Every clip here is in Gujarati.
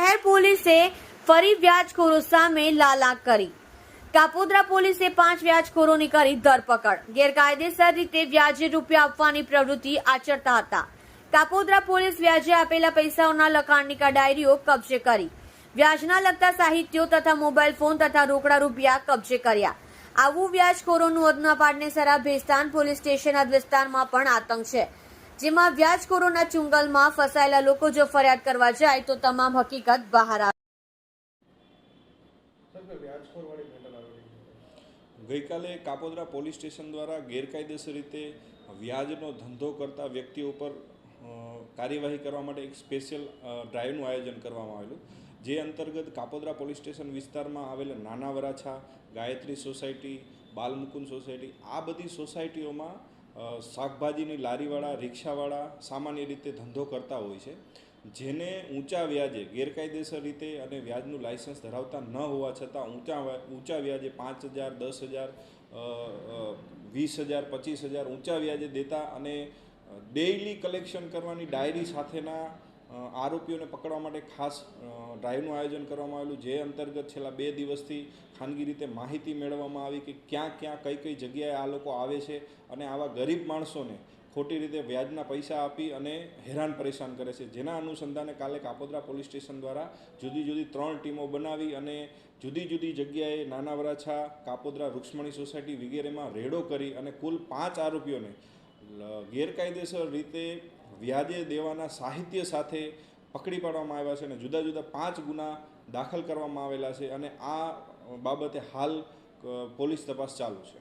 શહેર પોલીસે ફરી વ્યાજખોરો સામે લાલાક કરી। કાપોદ્રા પોલીસે 5 વ્યાજખોરોની કરી ધરપકડ। ગેરકાયદેસર રીતે વ્યાજે રૂપિયા આપવાની પ્રવૃત્તિ આચરતા હતા। કાપોદ્રા પોલીસ વ્યાજે આપેલા પૈસાઓના લખાણની ડાયરીઓ કબજે કરી। વ્યાજના લગતા સાહિત્યો તથા મોબાઈલ ફોન તથા રોકડા રૂપિયા કબજે કર્યા। આવું વ્યાજખોરોનું અદના પાડનેસરા ભેસ્તાન પોલીસ સ્ટેશન વિસ્તારમાં પણ આતંક છે, જેમાં વ્યાજખોરોના ચુંગલમાં ફસાયેલા લોકો જો ફરિયાદ કરવા જાય તો તમામ હકીકત બહાર આવે। ગઈકાલે કાપોદ્રા પોલીસ સ્ટેશન દ્વારા ગેરકાયદેસર રીતે વ્યાજનો ધંધો કરતા વ્યક્તિઓ પર કાર્યવાહી કરવા માટે એક સ્પેશિયલ ડ્રાઈવનું આયોજન કરવામાં આવેલું, જે અંતર્ગત કાપોદ્રા પોલીસ સ્ટેશન વિસ્તારમાં આવેલા નાના વરાછા, ગાયત્રી સોસાયટી, બાલમુકુંદ સોસાયટી, આ બધી સોસાયટીઓમાં શાકભાજીની લારીવાળા, રિક્ષાવાળા સામાન્ય રીતે ધંધો કરતા હોય છે, જેને ઊંચા વ્યાજે ગેરકાયદેસર રીતે અને વ્યાજનું લાયસન્સ ધરાવતા ન હોવા છતાં ઊંચા વ્યાજે 5,000, 10,000, 20,000, 25,000 ઊંચા વ્યાજે દેતા અને ડેઇલી કલેક્શન કરવાની ડાયરી સાથેના આરોપીઓને પકડવા માટે ખાસ ડ્રાઈવનું આયોજન કરવામાં આવેલું, જે અંતર્ગત છેલ્લા 2 દિવસથી ખાનગી રીતે માહિતી મેળવવામાં આવી કે ક્યાં ક્યાં કઈ જગ્યાએ આ લોકો આવે છે અને આવા ગરીબ માણસોને ખોટી રીતે વ્યાજના પૈસા આપી અને હેરાન પરેશાન કરે છે। જેના અનુસંધાને કાલે કાપોદ્રા પોલીસ સ્ટેશન દ્વારા જુદી 3 ટીમો બનાવી અને જુદી જગ્યાએ નાના વરાછા, કાપોદ્રા, રૂક્ષ્મણી સોસાયટી વગેરેમાં રેડો કરી અને કુલ 5 આરોપીઓને ગેરકાયદેસર રીતે વ્યાજે દેવાના સાહિત્ય સાથે પકડી પાડવામાં આવ્યા છે અને જુદા 5 ગુના દાખલ કરવામાં આવેલા છે અને આ બાબતે હાલ પોલીસ તપાસ ચાલુ છે।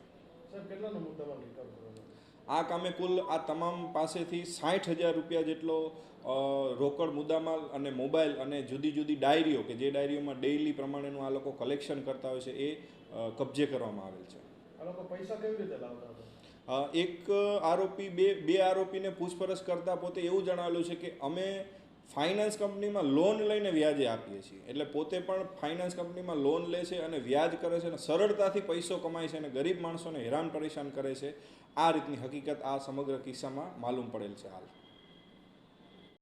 આ કામે કુલ આ તમામ પાસેથી 60,000 રૂપિયા જેટલો રોકડ મુદ્દામાલ અને મોબાઈલ અને જુદી ડાયરીઓ કે જે ડાયરીઓમાં ડેઇલી પ્રમાણેનું આ લોકો કલેક્શન કરતા હોય છે એ કબજે કરવામાં આવેલ છે। આ લોકો પૈસા કેવી રીતે લાવતા હતા? એક આરોપી બે આરોપીને પૂછપરછ કરતા પોતે એવું જણાવેલું છે કે અમે ફાઇનાન્સ કંપનીમાં લોન લઈને વ્યાજે આપીએ છીએ, એટલે પોતે પણ ફાઇનાન્સ કંપનીમાં લોન લે છે અને વ્યાજ કરે છે અને સરળતાથી પૈસો કમાય છે અને ગરીબ માણસોને હેરાન પરેશાન કરે છે। આ રીતની હકીકત આ સમગ્ર કિસ્સામાં માલુમ પડેલ છે હાલ।